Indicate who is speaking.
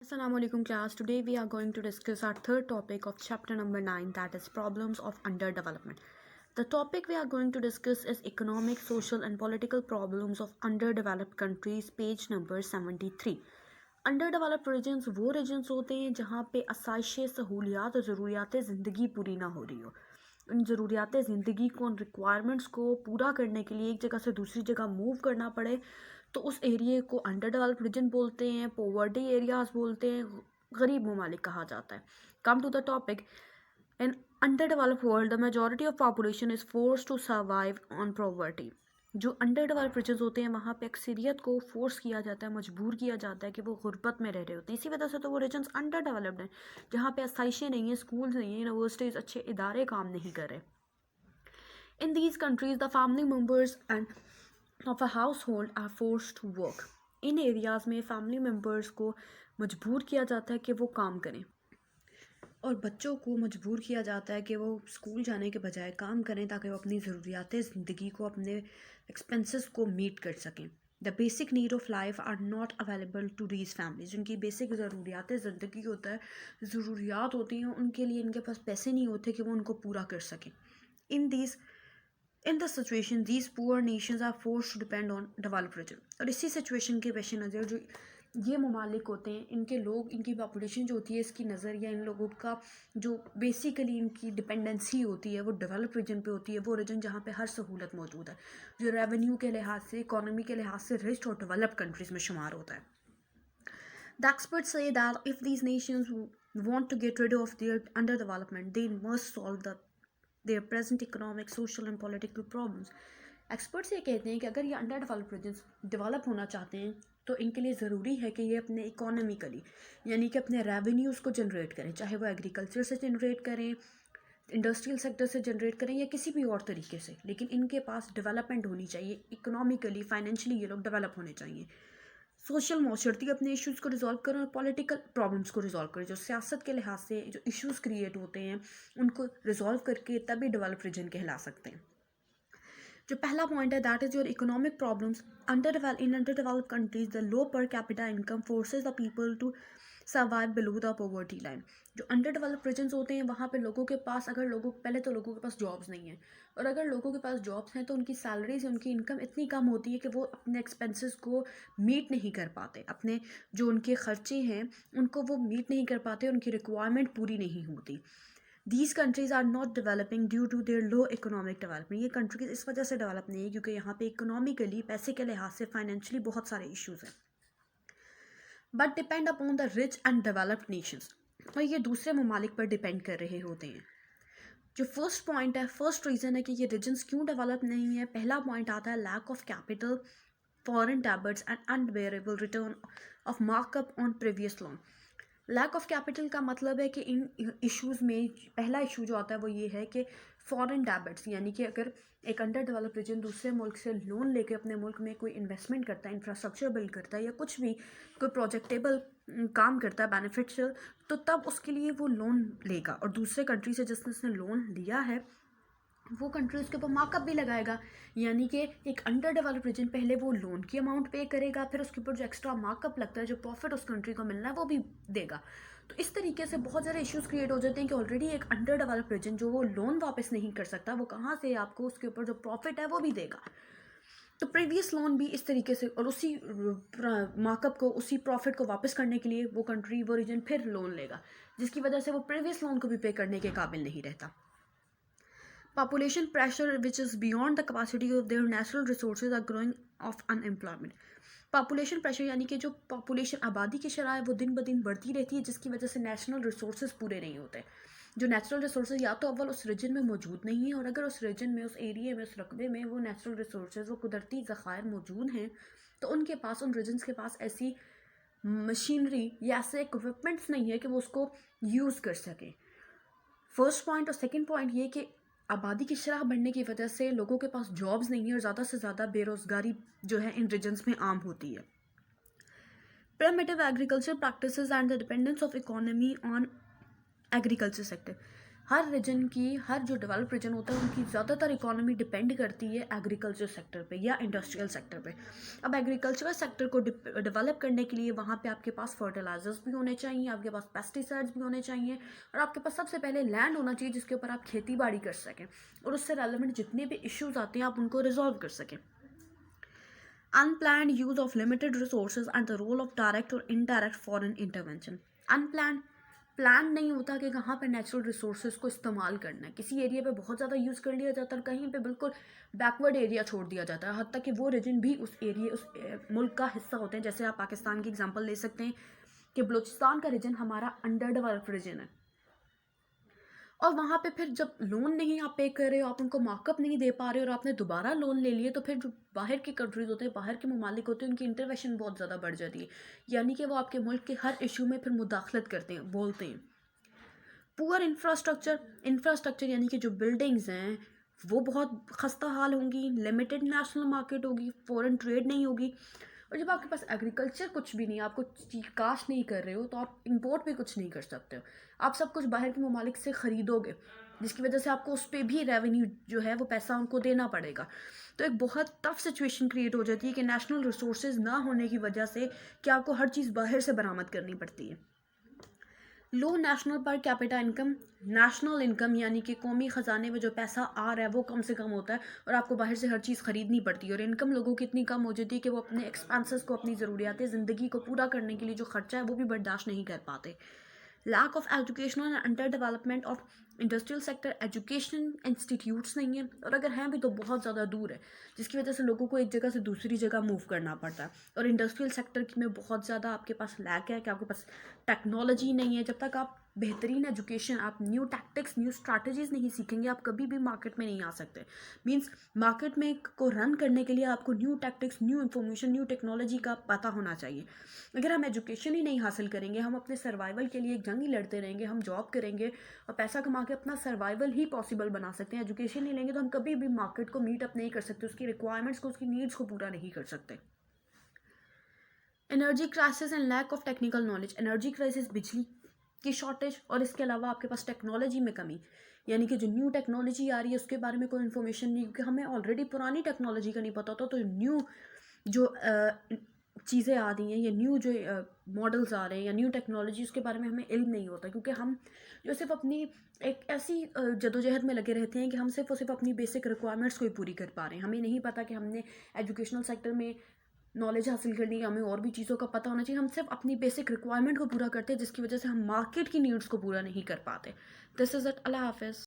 Speaker 1: Assalamualaikum class. Today we are going to discuss our third topic of chapter number 9, that is problems of underdevelopment. The topic we are going to discuss is economic, social and political problems of underdeveloped countries, page number 73. Underdeveloped regions वो regions होते हैं जहाँ पे आसाइशें, सहूलियात और ज़रूरियात ज़िंदगी पूरी ना हो रही हो। उन ज़रूरियात ज़िंदगी को, उन रिक्वायरमेंट्स को पूरा करने के लिए एक जगह से दूसरी जगह मूव करना पड़े तो उस एरिया को अंडर डेवलप्ड रीजन बोलते हैं, पोवर्टी एरियाज बोलते हैं, गरीब ममालिक कहा जाता है। Come to the topic, in under developed world the majority of population is force to survive on poverty. जो अंडर डेवलप्ड रीजन होते हैं वहाँ पे अक्सरियत को फोर्स किया जाता है, मजबूर किया जाता है कि वो गुर्बत में रह रहे होते हैं। इसी वजह से तो वो रीजन अंडर डेवलप्ड हैं, जहाँ पे आसाइशें नहीं हैं, स्कूल्स नहीं हैं, यूनिवर्सिटीज़, अच्छे इदारे काम नहीं कर रहे। In these countries the family members and of a household are forced to work. In areas में फैमिली मेम्बर्स को मजबूर किया जाता है कि वो काम करें और बच्चों को मजबूर किया जाता है कि वो स्कूल जाने के बजाय काम करें ताकि वो अपनी ज़रूरियात ज़िंदगी को, अपने एक्सपेंसेस को मीट कर सकें। The basic need of life are not available to these families. जिनकी बेसिक ज़रूरियात ज़िंदगी होता है, ज़रूरियात होती हैं, उनके लिए इनके पास पैसे नहीं होते कि वो उनको पूरा कर सकें। In this situation, these poor nations are forced to depend on developed region. और इसी सिचुएशन के पेश नज़र जो ये ममालिक होते हैं, इनके लोग, इनकी पॉपुलेशन जो होती है, इसकी नज़र या इन लोगों का जो बेसिकली इनकी डिपेंडेंसी होती है वो डेवलप रीजन पे होती है। वो रीजन जहाँ पे हर सहूलत मौजूद है, जो रेवेन्यू के लिहाज से, इकोनॉमी के लिहाज से रिच और डेवलप्ड कंट्रीज़ में शुमार होता है। The experts say that if these nations want to get rid of their underdevelopment, they must solve their present economic, social and political problems. Experts ये कहते हैं कि अगर ये अंडर डेवलप्ड रीजन्स डेवलप होना चाहते हैं तो इनके लिए ज़रूरी है कि ये अपने इकोनॉमिकली, यानी कि अपने रेवेन्यूज़ को जनरेट करें, चाहे वो एग्रीकल्चर से जनरेट करें, इंडस्ट्रियल सेक्टर से जनरेट करें या किसी भी और तरीके से, लेकिन इनके पास डेवलपमेंट होनी चाहिए, इकोनॉमिकली, फाइनेंशियली ये लोग डेवलप होने चाहिए। सोशल माशरती अपने इश्यूज़ को रिजॉल्व करें और पॉलिटिकल प्रॉब्लम्स को रिजॉल्व करें। जो सियासत के लिहाज से जो इश्यूज़ क्रिएट होते हैं उनको रिजॉल्व करके तभी डेवलप रीजन कहला सकते हैं। जो पहला पॉइंट है, that is your economic problems. In under developed countries the low per capita income forces the people to survive below the poverty line. जो अंडर डेवलप्ड रीजन्स होते हैं वहाँ पे लोगों के पास, अगर लोगों पहले तो लोगों के पास जॉब्स नहीं है, और अगर लोगों के पास जॉब्स हैं तो उनकी सैलरीज, उनकी इनकम इतनी कम होती है कि वो अपने एक्सपेंसेस को मीट नहीं कर पाते, अपने जो उनके खर्चे हैं उनको वो मीट नहीं कर पाते, उनकी रिक्वायरमेंट पूरी नहीं होती। These countries are not developing due to their low economic development. ये कंट्रीज इस वजह से डेवलप नहीं है क्योंकि यहाँ पे इकोनॉमिकली, पैसे के लिहाज से, फाइनेंशियली बहुत सारे इश्यूज़ हैं। But depend upon the rich and developed Nations, और ये दूसरे ममालिक पर डिपेंड कर रहे होते हैं। जो फर्स्ट पॉइंट है, फर्स्ट रीज़न है कि ये रीजन्स क्यों डेवलप नहीं है, पहला पॉइंट आता है lack of capital, foreign debts and unbearable return of markup on previous loan. Lack of capital का मतलब है कि इन इश्यूज़ में पहला इशू जो आता है वो ये है कि फॉरेन डेब्ट्स, यानी कि अगर एक अंडर डेवलप रीजन दूसरे मुल्क से लोन लेके अपने मुल्क में कोई इन्वेस्टमेंट करता है, इंफ्रास्ट्रक्चर बिल्ड करता है या कुछ भी कोई प्रोजेक्टेबल काम करता है बेनिफिशियल, तो तब उसके लिए वो लोन लेगा, और दूसरे कंट्री से जिसने उसने लोन लिया है वो कंट्री उसके ऊपर मार्कअप भी लगाएगा, यानी कि एक अंडर डेवलप रीजन पहले वो लोन की अमाउंट पे करेगा, फिर उसके ऊपर जो एक्स्ट्रा मार्कअप लगता है, जो प्रॉफिट उस कंट्री को मिलना है वो भी देगा। तो इस तरीके से बहुत सारे इश्यूज़ क्रिएट हो जाते हैं कि ऑलरेडी एक अंडर डेवलप रीजन जो वो लोन वापस नहीं कर सकता, वो कहाँ से आपको उसके ऊपर जो प्रॉफिट है वो भी देगा। तो प्रीवियस लोन भी इस तरीके से, और उसी मार्कअप को, उसी प्रॉफिट को वापस करने के लिए वो कंट्री, वो रीजन फिर लोन लेगा, जिसकी वजह से वो प्रीवियस लोन को भी पे करने के काबिल नहीं रहता। Population pressure which is beyond the capacity of their natural resources are growing of unemployment. Population pressure यानी कि जो पॉपुलेशन, आबादी की शरह है वो दिन ब दिन बढ़ती रहती है, जिसकी वजह से नेशनल रिसोर्सेज पूरे नहीं होते। जो नेचुरल रिसोर्सेज या तो अव्वल उस रीजन में मौजूद नहीं है, और अगर उस रीजन में, उस एरिया में, उस रकबे में वो नेचुरल रिसोर्सेज, वो कुदरती ज़खायर मौजूद हैं, तो उनके पास, उन रीजन्स के पास ऐसी मशीनरी या ऐसे इक्विपमेंट्स नहीं है कि वो उसको यूज़ कर सकें। First point. और सेकेंड पॉइंट ये कि आबादी की शरह बढ़ने की वजह से लोगों के पास जॉब्स नहीं है और ज़्यादा से ज़्यादा बेरोज़गारी जो है इन रीजन्स में आम होती है। Primitive agriculture practices and the dependence of economy on agriculture sector. हर रीजन की, हर जो डेवलप रीजन होता है उनकी ज़्यादातर इकोनॉमी डिपेंड करती है एग्रीकल्चर सेक्टर पे या इंडस्ट्रियल सेक्टर पे। अब एग्रीकल्चरल सेक्टर को डेवलप करने के लिए वहाँ पे आपके पास फर्टिलाइजर्स भी होने चाहिए, आपके पास पेस्टिसाइड्स भी होने चाहिए, और आपके पास सबसे पहले लैंड होना चाहिए जिसके ऊपर आप खेती बाड़ी कर सकें और उससे रेलिवेंट जितने भी इश्यूज आते हैं आप उनको रिजॉल्व कर सकें। Unplanned use of limited resources and the role of direct or indirect foreign intervention. Unplanned, plan नहीं होता कि कहाँ पे नेचुरल रिसोर्सेज को इस्तेमाल करना है। किसी एरिया पे बहुत ज़्यादा यूज़ कर लिया जाता है, कहीं पे बिल्कुल बैकवर्ड एरिया छोड़ दिया जाता है, हद तक कि वो रीजन भी उस एरिया, उस मुल्क का हिस्सा होते हैं। जैसे आप पाकिस्तान की एग्जांपल ले सकते हैं कि बलूचिस्तान का रीजन हमारा अंडर डेवलप्ड रीजन है, और वहाँ पे फिर जब लोन नहीं आप पे कर रहे हो, आप उनको मार्कअप नहीं दे पा रहे हो और आपने दोबारा लोन ले लिए, तो फिर जो बाहर की कंट्रीज होते हैं, बाहर के ममालिक होते हैं, उनकी इंटरवेंशन बहुत ज़्यादा बढ़ जाती है, यानी कि वो आपके मुल्क के हर इशू में फिर मुदाखलत करते हैं, बोलते हैं। पुअर इंफ्रास्ट्रक्चर, इंफ्रास्ट्रक्चर यानी कि जो बिल्डिंग्स हैं वो बहुत खस्ता हाल होंगी, लिमिटेड नेशनल मार्केट होगी, फॉरेन ट्रेड नहीं होगी, और जब आपके पास एग्रीकल्चर कुछ भी नहीं, आप कुछ काश्त नहीं कर रहे हो, तो आप इंपोर्ट भी कुछ नहीं कर सकते हो। आप सब कुछ बाहर के ममालिक से ख़रीदोगे, जिसकी वजह से आपको उस पर भी रेवेन्यू जो है वो पैसा उनको देना पड़ेगा। तो एक बहुत टफ सिचुएशन क्रिएट हो जाती है कि नेशनल रिसोर्सेज ना होने की वजह से कि आपको हर चीज़ बाहर से बरामद करनी पड़ती है। लो national per capita income, national income यानी कि कौमी ख़जाने में जो पैसा आ रहा है वो कम से कम होता है और आपको बाहर से हर चीज़ ख़रीदनी पड़ती है, और इनकम लोगों की इतनी कम हो जाती है कि वो अपने एक्सपेंसेस को, अपनी ज़रूरियात ज़िंदगी को पूरा करने के लिए जो खर्चा है वो भी बर्दाश्त नहीं कर पाते। Lack of educational and under development of industrial sector, education institutes नहीं है, और अगर हैं भी तो बहुत ज़्यादा दूर है, जिसकी वजह से लोगों को एक जगह से दूसरी जगह मूव करना पड़ता है। और इंडस्ट्रियल सेक्टर में बहुत ज़्यादा आपके पास लैक है कि आपके पास टेक्नोलॉजी नहीं है। जब तक आप बेहतरीन एजुकेशन, आप न्यू टैक्टिक्स, न्यू स्ट्रैटेजीज नहीं सीखेंगे, आप कभी भी मार्केट में नहीं आ सकते। मींस मार्केट में को रन करने के लिए आपको new tactics, new information, new technology का पता होना चाहिए। अगर हम एजुकेशन ही नहीं हासिल करेंगे, हम अपने सर्वाइवल के लिए एक जंग ही लड़ते रहेंगे, हम जॉब करेंगे और पैसा कमा के अपना सर्वाइवल ही पॉसिबल बना सकते हैं। एजुकेशन नहीं लेंगे तो हम कभी भी मार्केट को मीट अप नहीं कर सकते, उसकी रिक्वायरमेंट्स को, उसकी नीड्स को पूरा नहीं कर सकते। Energy crisis and lack of technical knowledge, energy crisis, बिजली की शॉर्टेज, और इसके अलावा आपके पास टेक्नोलॉजी में कमी, यानी कि जो न्यू टेक्नोलॉजी आ रही है उसके बारे में कोई इन्फॉर्मेशन नहीं, क्योंकि हमें ऑलरेडी पुरानी टेक्नोलॉजी का नहीं पता होता, तो न्यू जो चीज़ें आ रही हैं या न्यू जो मॉडल्स आ रहे हैं या न्यू टेक्नोलॉजी, उसके बारे में हमें इल्म नहीं होता, क्योंकि हम जो सिर्फ अपनी एक ऐसी जदोजहद में लगे रहते हैं कि हम सिर्फ और सिर्फ अपनी बेसिक रिक्वायरमेंट्स को ही पूरी कर पा रहे हैं। हमें नहीं पता कि हमने एजुकेशनल सेक्टर में नॉलेज हासिल करनी है, हमें और भी चीज़ों का पता होना चाहिए। हम सिर्फ अपनी बेसिक रिक्वायरमेंट को पूरा करते हैं, जिसकी वजह से हम मार्केट की नीड्स को पूरा नहीं कर पाते। This is it. अल्लाह हाफिज़।